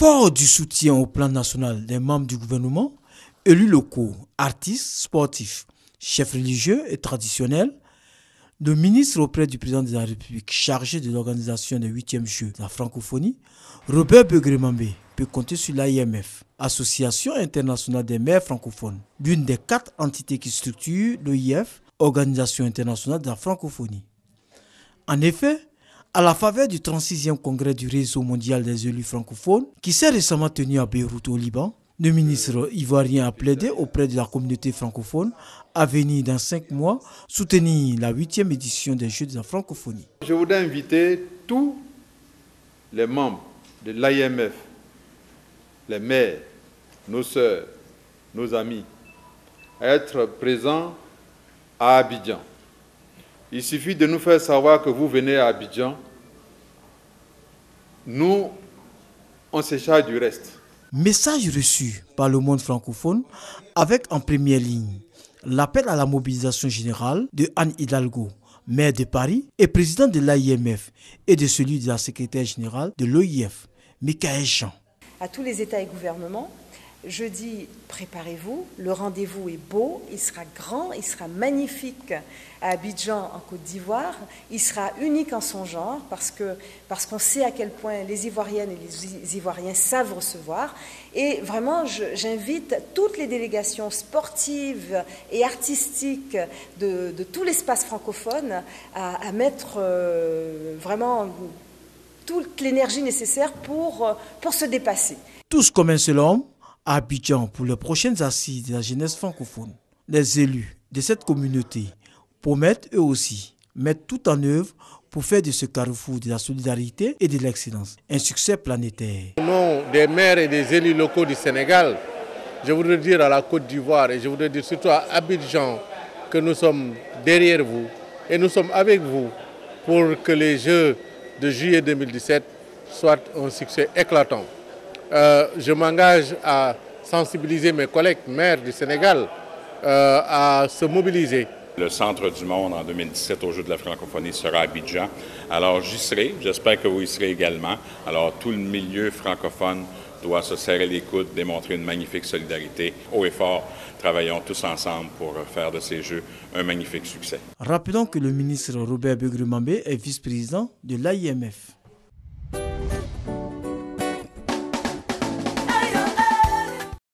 Fort du soutien au plan national des membres du gouvernement, élus locaux, artistes, sportifs, chefs religieux et traditionnels, le ministre auprès du président de la République chargé de l'organisation des 8e Jeux de la francophonie, Robert Begré-Mambé, peut compter sur l'AIMF, Association internationale des maires francophones, l'une des 4 entités qui structurent l'OIF, Organisation internationale de la francophonie. En effet, à la faveur du 36e congrès du réseau mondial des élus francophones, qui s'est récemment tenu à Beyrouth au Liban, le ministre ivoirien a plaidé auprès de la communauté francophone à venir dans 5 mois soutenir la 8e édition des Jeux de la francophonie. Je voudrais inviter tous les membres de l'AIMF, les maires, nos sœurs, nos amis, à être présents à Abidjan. Il suffit de nous faire savoir que vous venez à Abidjan. Nous, on se charge du reste. Message reçu par le monde francophone avec en première ligne l'appel à la mobilisation générale de Anne Hidalgo, maire de Paris et présidente de l'AIMF, et de celui de la secrétaire générale de l'OIF, Michaël Jean. À tous les États et gouvernements, je dis préparez-vous, le rendez-vous est beau, il sera grand, il sera magnifique à Abidjan en Côte d'Ivoire, il sera unique en son genre parce qu'on sait à quel point les Ivoiriennes et les Ivoiriens savent recevoir. Et vraiment, j'invite toutes les délégations sportives et artistiques de tout l'espace francophone à mettre vraiment toute l'énergie nécessaire pour se dépasser. Tous comme un seul homme, à Abidjan pour les prochaines assises de la jeunesse francophone. Les élus de cette communauté promettent eux aussi mettre tout en œuvre pour faire de ce carrefour de la solidarité et de l'excellence un succès planétaire. Au nom des maires et des élus locaux du Sénégal, je voudrais dire à la Côte d'Ivoire et je voudrais dire surtout à Abidjan que nous sommes derrière vous et nous sommes avec vous pour que les Jeux de juillet 2017 soient un succès éclatant. Je m'engage à sensibiliser mes collègues maires du Sénégal à se mobiliser. Le centre du monde en 2017 aux Jeux de la francophonie sera à Abidjan. Alors j'y serai, j'espère que vous y serez également. Alors tout le milieu francophone doit se serrer les coudes, démontrer une magnifique solidarité. Haut et fort, travaillons tous ensemble pour faire de ces Jeux un magnifique succès. Rappelons que le ministre Robert Begré-Mambé est vice-président de l'AIMF.